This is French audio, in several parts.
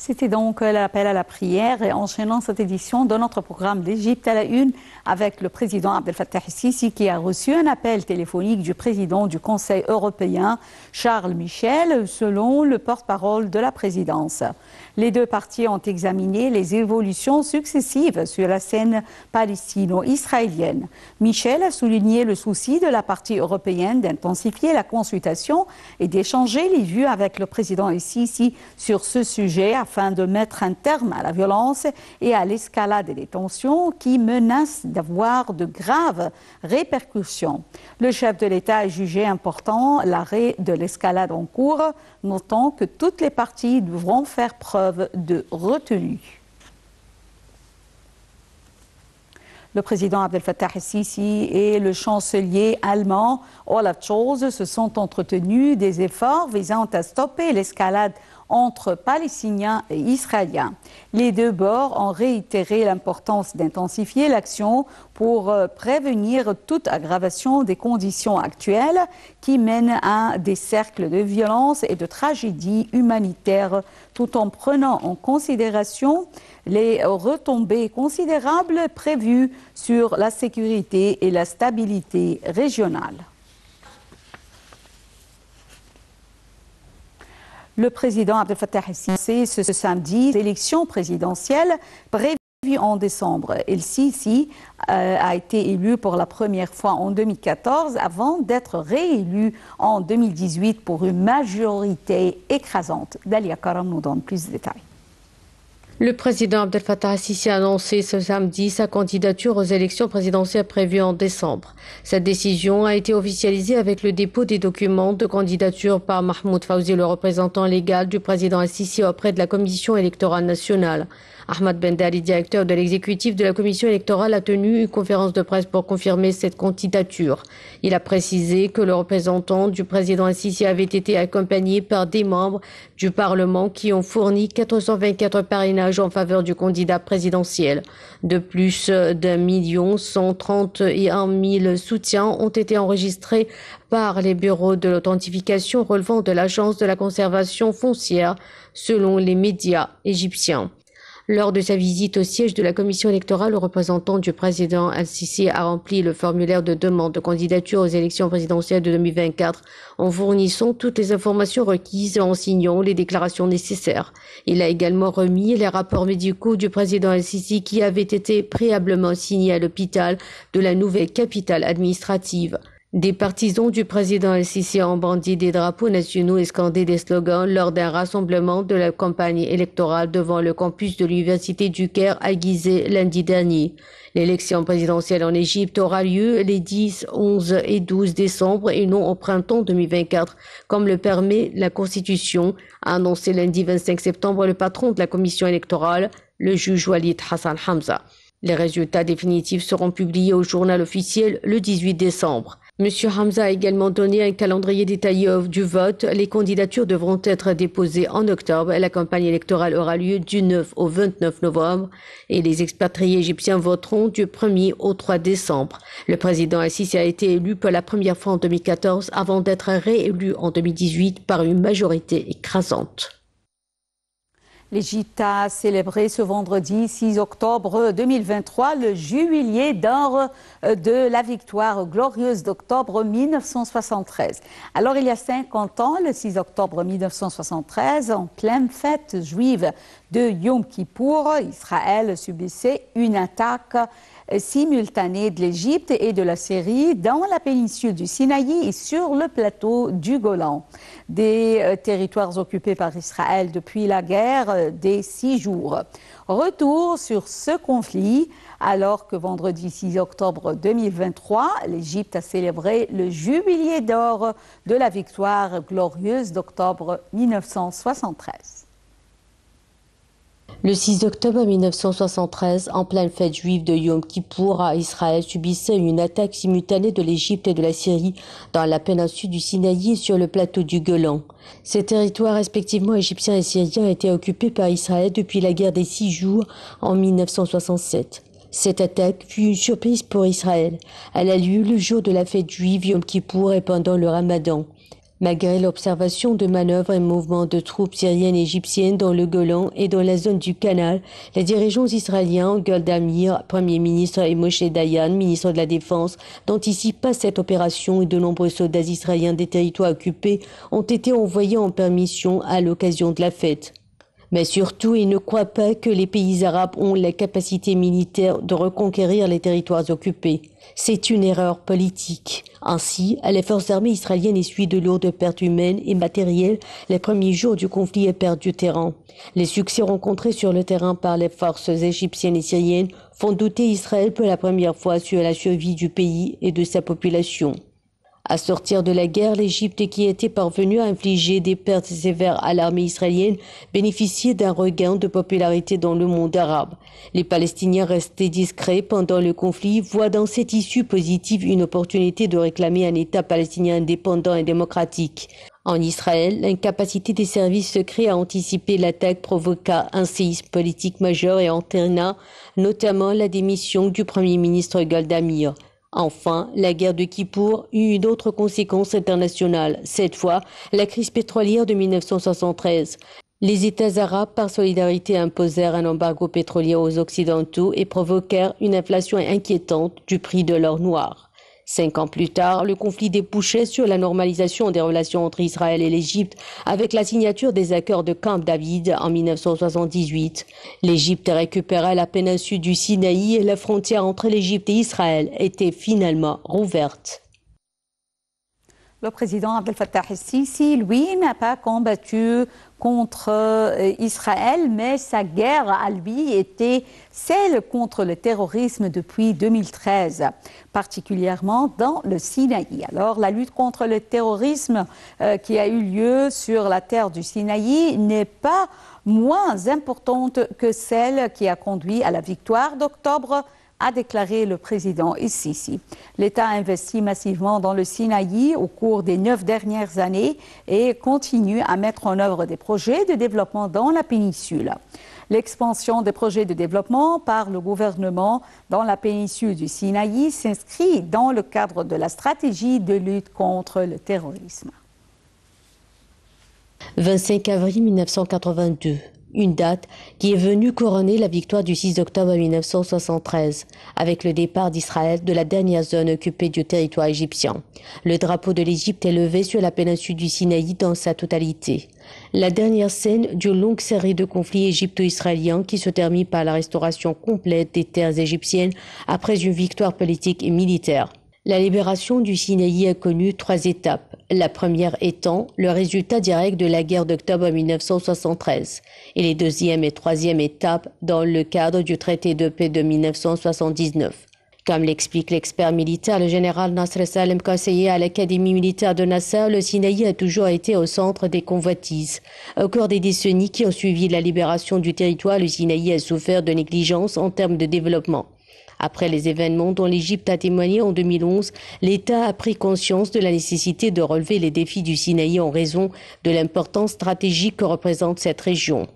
C'était donc l'appel à la prière et enchaînant cette édition de notre programme d'Égypte à la une avec le président Abdel Fattah el-Sisi qui a reçu un appel téléphonique du président du Conseil européen Charles Michel selon le porte-parole de la présidence. Les deux parties ont examiné les évolutions successives sur la scène palestino-israélienne. Michel a souligné le souci de la partie européenne d'intensifier la consultation et d'échanger les vues avec le président el-Sisi sur ce sujet afin de mettre un terme à la violence et à l'escalade des tensions qui menacent d'avoir de graves répercussions. Le chef de l'État a jugé important l'arrêt de l'escalade en cours, notant que toutes les parties devront faire preuve de retenue. Le président Abdel Fattah el-Sisi et le chancelier allemand Olaf Scholz se sont entretenus des efforts visant à stopper l'escalade entre Palestiniens et Israéliens. Les deux bords ont réitéré l'importance d'intensifier l'action pour prévenir toute aggravation des conditions actuelles qui mènent à des cercles de violence et de tragédies humanitaires, tout en prenant en considération les retombées considérables prévues sur la sécurité et la stabilité régionale. Le président Abdel Fattah el-Sisi ce samedi, l'élection présidentielle prévue en décembre. El-Sisi a été élu pour la première fois en 2014 avant d'être réélu en 2018 pour une majorité écrasante. Dalia Karam nous donne plus de détails. Le président Abdel Fattah el-Sisi a annoncé ce samedi sa candidature aux élections présidentielles prévues en décembre. Cette décision a été officialisée avec le dépôt des documents de candidature par Mahmoud Fawzi, le représentant légal du président el-Sisi auprès de la Commission électorale nationale. Ahmad Bendali, directeur de l'exécutif de la commission électorale, a tenu une conférence de presse pour confirmer cette candidature. Il a précisé que le représentant du président el-Sisi avait été accompagné par des membres du Parlement qui ont fourni 424 parrainages en faveur du candidat présidentiel. De plus d'1 131 000 soutiens ont été enregistrés par les bureaux de l'authentification relevant de l'Agence de la conservation foncière, selon les médias égyptiens. Lors de sa visite au siège de la commission électorale, le représentant du président el-Sisi a rempli le formulaire de demande de candidature aux élections présidentielles de 2024 en fournissant toutes les informations requises et en signant les déclarations nécessaires. Il a également remis les rapports médicaux du président el-Sisi qui avaient été préalablement signés à l'hôpital de la nouvelle capitale administrative. Des partisans du président el-Sisi ont brandi des drapeaux nationaux et scandé des slogans lors d'un rassemblement de la campagne électorale devant le campus de l'université du Caire à Gizeh lundi dernier. L'élection présidentielle en Égypte aura lieu les 10, 11 et 12 décembre et non au printemps 2024, comme le permet la Constitution, a annoncé lundi 25 septembre le patron de la commission électorale, le juge Walid Hassan Hamza. Les résultats définitifs seront publiés au journal officiel le 18 décembre. Monsieur Hamza a également donné un calendrier détaillé du vote. Les candidatures devront être déposées en octobre et la campagne électorale aura lieu du 9 au 29 novembre et les expatriés égyptiens voteront du 1er au 3 décembre. Le président el-Sisi a été élu pour la première fois en 2014 avant d'être réélu en 2018 par une majorité écrasante. L'Égypte a célébré ce vendredi 6 octobre 2023 le jubilé d'or de la victoire glorieuse d'octobre 1973. Alors il y a 50 ans, le 6 octobre 1973, en pleine fête juive de Yom Kippour, Israël subissait une attaque simultanée de l'Égypte et de la Syrie dans la péninsule du Sinaï et sur le plateau du Golan. Des territoires occupés par Israël depuis la guerre des 6 jours. Retour sur ce conflit alors que vendredi 6 octobre 2023, l'Égypte a célébré le jubilé d'or de la victoire glorieuse d'octobre 1973. Le 6 octobre 1973, en pleine fête juive de Yom Kippour, Israël subissait une attaque simultanée de l'Égypte et de la Syrie dans la péninsule du Sinaï et sur le plateau du Golan. Ces territoires respectivement égyptiens et syriens étaient occupés par Israël depuis la guerre des 6 jours en 1967. Cette attaque fut une surprise pour Israël. Elle a lieu le jour de la fête juive Yom Kippour et pendant le Ramadan. Malgré l'observation de manœuvres et mouvements de troupes syriennes et égyptiennes dans le Golan et dans la zone du Canal, les dirigeants israéliens, Golda Meir, Premier ministre, et Moshe Dayan, ministre de la Défense, n'anticipent pas cette opération et de nombreux soldats israéliens des territoires occupés ont été envoyés en permission à l'occasion de la fête. Mais surtout, ils ne croient pas que les pays arabes ont la capacité militaire de reconquérir les territoires occupés. C'est une erreur politique. Ainsi, les forces armées israéliennes essuient de lourdes pertes humaines et matérielles les premiers jours du conflit et perdent du terrain. Les succès rencontrés sur le terrain par les forces égyptiennes et syriennes font douter Israël pour la première fois sur la survie du pays et de sa population. À sortir de la guerre, l'Égypte, qui était parvenue à infliger des pertes sévères à l'armée israélienne, bénéficiait d'un regain de popularité dans le monde arabe. Les Palestiniens restés discrets pendant le conflit voient dans cette issue positive une opportunité de réclamer un État palestinien indépendant et démocratique. En Israël, l'incapacité des services secrets à anticiper l'attaque provoqua un séisme politique majeur et entraîna notamment la démission du Premier ministre Golda Meir. Enfin, la guerre de Kippour eut une autre conséquence internationale, cette fois la crise pétrolière de 1973. Les États arabes, par solidarité, imposèrent un embargo pétrolier aux Occidentaux et provoquèrent une inflation inquiétante du prix de l'or noir. 5 ans plus tard, le conflit débouchait sur la normalisation des relations entre Israël et l'Égypte avec la signature des accords de Camp David en 1978. L'Égypte récupéra la péninsule du Sinaï et la frontière entre l'Égypte et Israël était finalement rouverte. Le président Abdel Fattah el-Sisi, lui, n'a pas combattu contre Israël, mais sa guerre à lui était celle contre le terrorisme depuis 2013, particulièrement dans le Sinaï. Alors, la lutte contre le terrorisme qui a eu lieu sur la terre du Sinaï n'est pas moins importante que celle qui a conduit à la victoire d'octobre, a déclaré le président el-Sisi. L'État a investi massivement dans le Sinaï au cours des 9 dernières années et continue à mettre en œuvre des projets de développement dans la péninsule. L'expansion des projets de développement par le gouvernement dans la péninsule du Sinaï s'inscrit dans le cadre de la stratégie de lutte contre le terrorisme. 25 avril 1982. Une date qui est venue couronner la victoire du 6 octobre 1973, avec le départ d'Israël de la dernière zone occupée du territoire égyptien. Le drapeau de l'Égypte est levé sur la péninsule du Sinaï dans sa totalité. La dernière scène d'une longue série de conflits égypto-israéliens qui se termine par la restauration complète des terres égyptiennes après une victoire politique et militaire. La libération du Sinaï a connu 3 étapes. La première étant le résultat direct de la guerre d'octobre 1973 et les deuxième et troisième étapes dans le cadre du traité de paix de 1979. Comme l'explique l'expert militaire, le général Nasser Salem, conseiller à l'Académie militaire de Nasser, le Sinaï a toujours été au centre des convoitises. Au cours des décennies qui ont suivi la libération du territoire, le Sinaï a souffert de négligence en termes de développement. Après les événements dont l'Égypte a témoigné en 2011, l'État a pris conscience de la nécessité de relever les défis du Sinaï en raison de l'importance stratégique que représente cette région.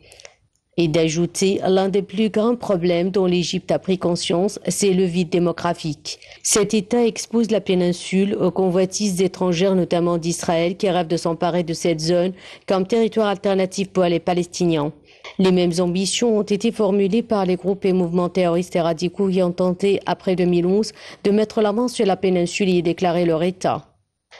Et d'ajouter, l'un des plus grands problèmes dont l'Égypte a pris conscience, c'est le vide démographique. Cet État expose la péninsule aux convoitises étrangères, notamment d'Israël, qui rêvent de s'emparer de cette zone comme territoire alternatif pour les Palestiniens. Les mêmes ambitions ont été formulées par les groupes et mouvements terroristes et radicaux qui ont tenté, après 2011, de mettre la main sur la péninsule et y déclarer leur État.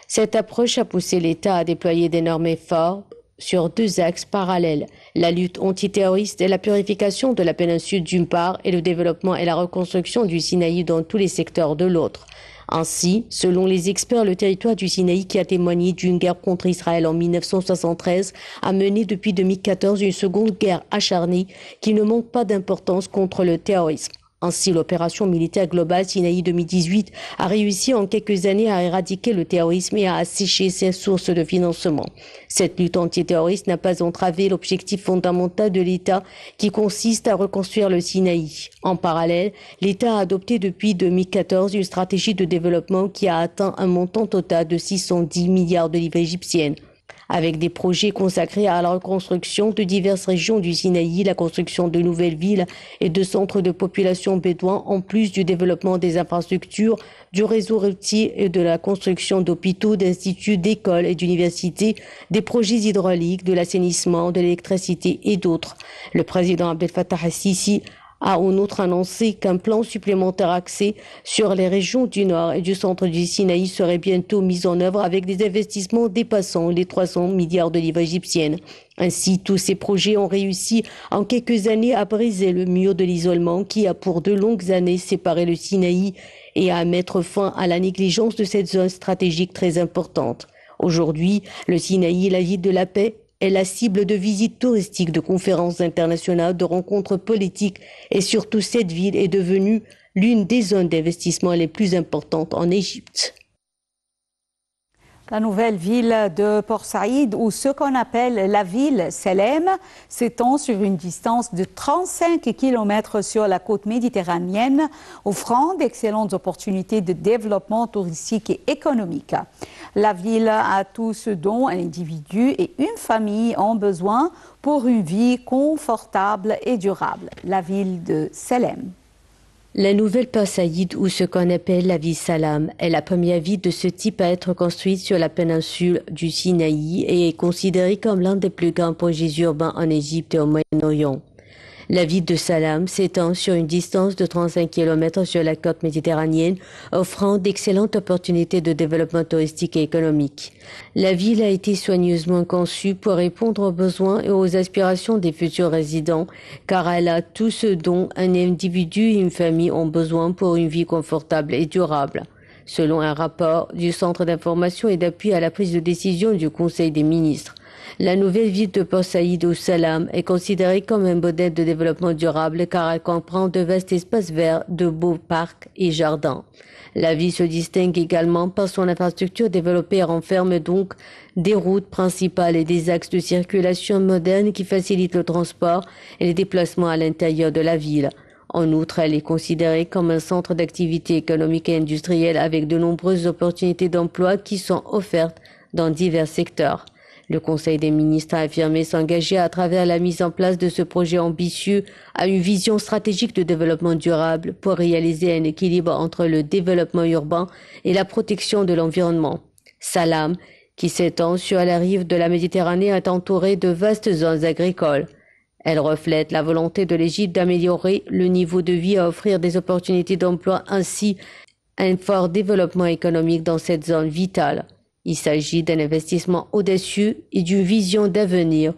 Cette approche a poussé l'État à déployer d'énormes efforts sur 2 axes parallèles, la lutte antiterroriste et la purification de la péninsule d'une part et le développement et la reconstruction du Sinaï dans tous les secteurs de l'autre. Ainsi, selon les experts, le territoire du Sinaï, qui a témoigné d'une guerre contre Israël en 1973, a mené depuis 2014 une seconde guerre acharnée qui ne manque pas d'importance contre le terrorisme. Ainsi, l'opération militaire globale Sinaï 2018 a réussi en quelques années à éradiquer le terrorisme et à assécher ses sources de financement. Cette lutte antiterroriste n'a pas entravé l'objectif fondamental de l'État qui consiste à reconstruire le Sinaï. En parallèle, l'État a adopté depuis 2014 une stratégie de développement qui a atteint un montant total de 610 milliards de livres égyptiennes. avec des projets consacrés à la reconstruction de diverses régions du Sinaï, la construction de nouvelles villes et de centres de population bédouins, en plus du développement des infrastructures, du réseau routier et de la construction d'hôpitaux, d'instituts, d'écoles et d'universités, des projets hydrauliques, de l'assainissement, de l'électricité et d'autres. Le président Abdel Fattah al-Sisi a en outre annoncé qu'un plan supplémentaire axé sur les régions du nord et du centre du Sinaï serait bientôt mis en œuvre avec des investissements dépassant les 300 milliards de livres égyptiennes. Ainsi, tous ces projets ont réussi en quelques années à briser le mur de l'isolement qui a pour de longues années séparé le Sinaï et à mettre fin à la négligence de cette zone stratégique très importante. Aujourd'hui, le Sinaï, la ville de la paix, est la cible de visites touristiques, de conférences internationales, de rencontres politiques et surtout cette ville est devenue l'une des zones d'investissement les plus importantes en Égypte. La nouvelle ville de Port Saïd, ou ce qu'on appelle la ville Salem, s'étend sur une distance de 35 km sur la côte méditerranéenne, offrant d'excellentes opportunités de développement touristique et économique. La ville a tout ce dont un individu et une famille ont besoin pour une vie confortable et durable. La ville de Salem. La nouvelle Port Saïd, ou ce qu'on appelle la ville Salam, est la première ville de ce type à être construite sur la péninsule du Sinaï et est considérée comme l'un des plus grands projets urbains en Égypte et au Moyen-Orient. La ville de Salam s'étend sur une distance de 35 km sur la côte méditerranéenne, offrant d'excellentes opportunités de développement touristique et économique. La ville a été soigneusement conçue pour répondre aux besoins et aux aspirations des futurs résidents, car elle a tout ce dont un individu et une famille ont besoin pour une vie confortable et durable. Selon un rapport du Centre d'information et d'appui à la prise de décision du Conseil des ministres, la nouvelle ville de Port Saïd ou Salam est considérée comme un modèle de développement durable car elle comprend de vastes espaces verts, de beaux parcs et jardins. La ville se distingue également par son infrastructure développée et renferme donc des routes principales et des axes de circulation modernes qui facilitent le transport et les déplacements à l'intérieur de la ville. En outre, elle est considérée comme un centre d'activité économique et industrielle avec de nombreuses opportunités d'emploi qui sont offertes dans divers secteurs. Le Conseil des ministres a affirmé s'engager à travers la mise en place de ce projet ambitieux à une vision stratégique de développement durable pour réaliser un équilibre entre le développement urbain et la protection de l'environnement. Salam, qui s'étend sur la rive de la Méditerranée, est entourée de vastes zones agricoles. Elle reflète la volonté de l'Égypte d'améliorer le niveau de vie et offrir des opportunités d'emploi ainsi un fort développement économique dans cette zone vitale. Il s'agit d'un investissement audacieux et d'une vision d'avenir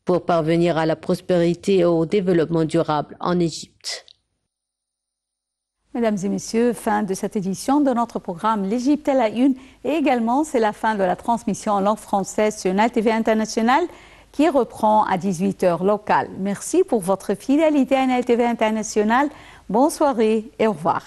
pour parvenir à la prospérité et au développement durable en Égypte. Mesdames et messieurs, fin de cette édition de notre programme L'Égypte à la une. Et également, c'est la fin de la transmission en langue française sur Nile TV International qui reprend à 18h locale. Merci pour votre fidélité à Nile TV International. Bonne soirée et au revoir.